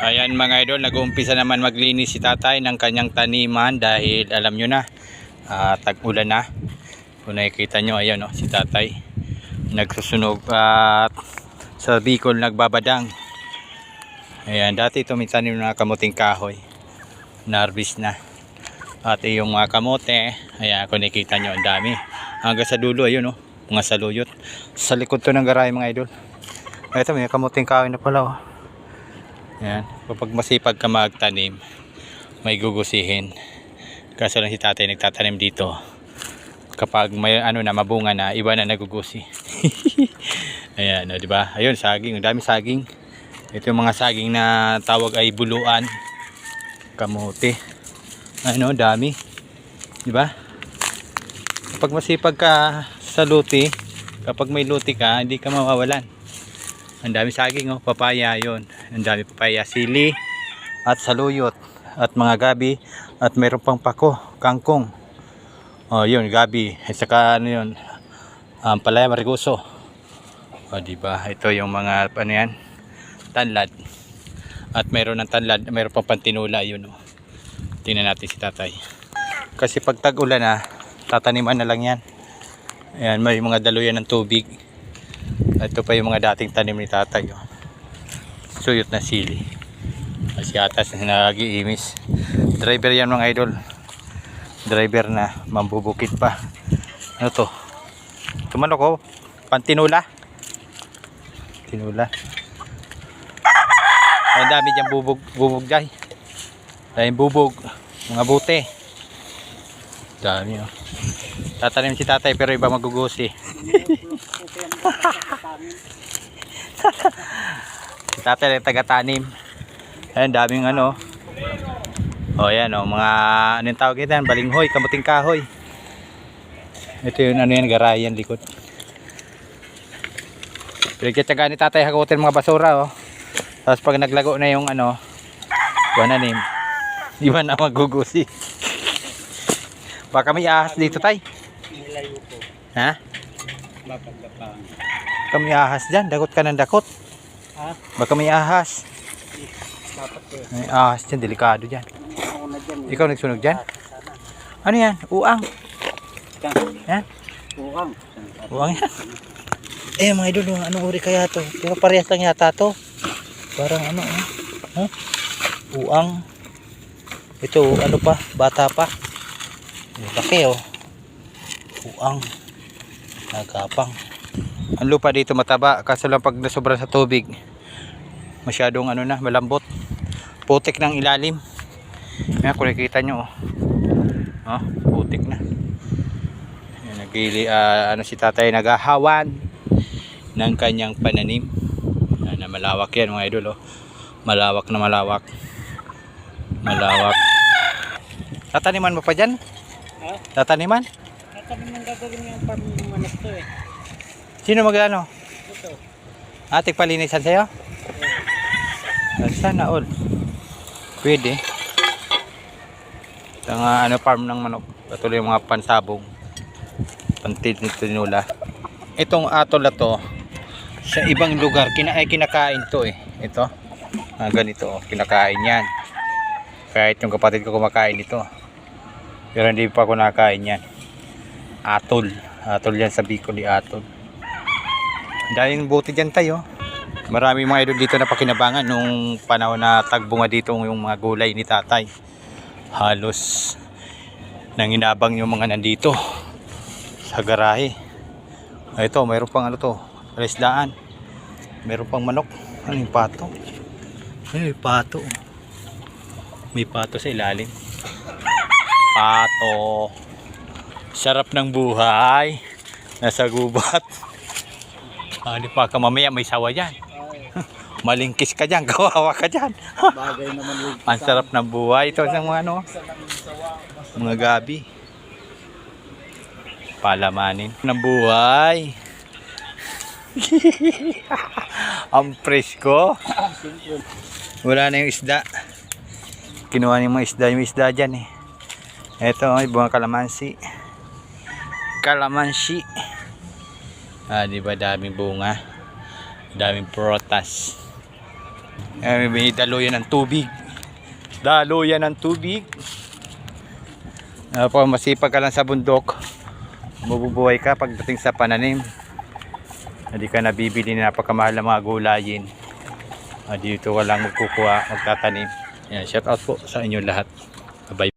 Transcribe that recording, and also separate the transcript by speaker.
Speaker 1: Ayan mga idol, nag-uumpisa naman maglinis si tatay ng kanyang taniman dahil alam nyo na, tag-ulan na. Kung nakikita nyo, ayan si tatay nagsusunog at sa Bicol nagbabadang. Ayan, dati ito may tanim na kamuting kahoy, na-harvest na. At yung mga kamote, ayan kung nakikita nyo, ang dami. Hanggang sa dulo, ayun mga saluyot. Sa likod to ng garahe mga idol. Ito may kamuting kahoy na pala Yan, kapag masipag ka magtanim, may gugusihin. Kaso lang si tatay nagtatanim dito. Kapag may mabunga na, iba na nagugusi. Ayan, di ba? Ayun, saging, ang dami saging. Ito yung mga saging na tawag ay buluan, kamote. Dami. Di ba? Kapag masipag ka sa luti, kapag may luti ka, hindi ka mawawalan. Ang dami saging papaya yon. Ang dami papaya, sili at saluyot at mga gabi at mayroon pang pako, kangkong. Yun, gabi. At saka palaya mariguso. Di ba? Ito yung mga tanlad. At mayroon ng tanlad, mayroon pang pantinula yun. Tingnan natin si tatay. Kasi pag tag-ulan na, tataniman na lang yan. Ayan, may mga daluyan ng tubig. Ito pa yung mga dating tanim ni tatay. Suyot na sili. Kasi atas na nag-iimis. Driver yan mga idol. Driver na mambubukit pa. Ano to? Tumanok pantinula. Tinula. Ang dami dyan bubog dyan. Dahil bubog. Mga bute. Dami Tatanim si tatay pero iba magugusi. Si tatay ay taga-tanim. Ayan, daming yan mga anong tawag ito, balinghoy, kamuting kahoy. Ito yung garayan likod. Pinagtyagaan ni tatay hakutin mga basura Tapos pag naglago na yung pananim, iba na magugusi. Baka may ahas dito tay.
Speaker 2: Nilayo ko.
Speaker 1: Ha?
Speaker 2: Mapagdapang.
Speaker 1: Baka may ahas dyan, dakot ka ng dakot.
Speaker 2: Ha?
Speaker 1: Baka may ahas.
Speaker 2: Dapat
Speaker 1: May ahas dyan, delikado dyan.
Speaker 2: Ako na dyan.
Speaker 1: Ikaw nagsunog dyan? Ano yan? Uang. Yan?
Speaker 2: Uang.
Speaker 1: Uang yan. Mga idol, anong uri kaya to? Pero parehas lang yata to. Parang Uang. Ito, pa? Bata pa. Laki Uang. Nagapang. Ang lupa dito mataba. Kaso lang pag nasobra sa tubig, masyadong malambot. Putik ng ilalim. Yan, kung nakikita nyo putik na. Yan, si tatay naghahawan ng kanyang pananim. Yan, malawak yan mga idol Malawak na malawak. Malawak. Tataniman mo pa dyan?
Speaker 2: Ha?
Speaker 1: Tataniman?
Speaker 2: Tataniman gagawin yung farm ng manas to
Speaker 1: Sino mag-ano?
Speaker 2: Ito.
Speaker 1: Ating palinisan sa'yo? Sana all. Pwede. Ito nga farm ng manok. Patuloy yung mga pansabong. Pantinula. Itong atol na to, sa ibang lugar, kinakain to Ito. Ganito kinakain yan. Kahit yung kapatid ko kumakain ito. Pero hindi pa ako nakain yan. Atol. Atol yan sa Bicol atol. Dahil buti dyan tayo. Marami mga idol dito na pakinabangan nung panahon na tagbunga dito yung mga gulay ni tatay. Halos nanginabang yung mga nandito sa garahe. Ito, mayroon pang alisdaan. Mayroon pang manok. Ano yung pato? May pato. May pato sa ilalim. Pato. Sarap ng buhay. Nasa gubat. Hindi pa ka mamaya may sawa dyan. Malingkis ka dyan, kawawa ka dyan.
Speaker 2: Bagay naman yung
Speaker 1: Ang sarap ng buhay. Ito sa mga mga gabi. Palamanin ng buhay. Ang presko. Wala na yung isda. Kinuha niyo yung isda dyan Ito ay bunga kalamansi. Kalamansi. Di ba daming bunga? Daming prutas. May daluyan ng tubig. Daluyan ng tubig. Po, masipag ka lang sa bundok, mabubuhay ka pagdating sa pananim. Hindi ka nabibili na napakamahal ng mga gulayin. Dito ka lang magkukuha, magtatanim. Yan, shout out po sa inyo lahat. Bye.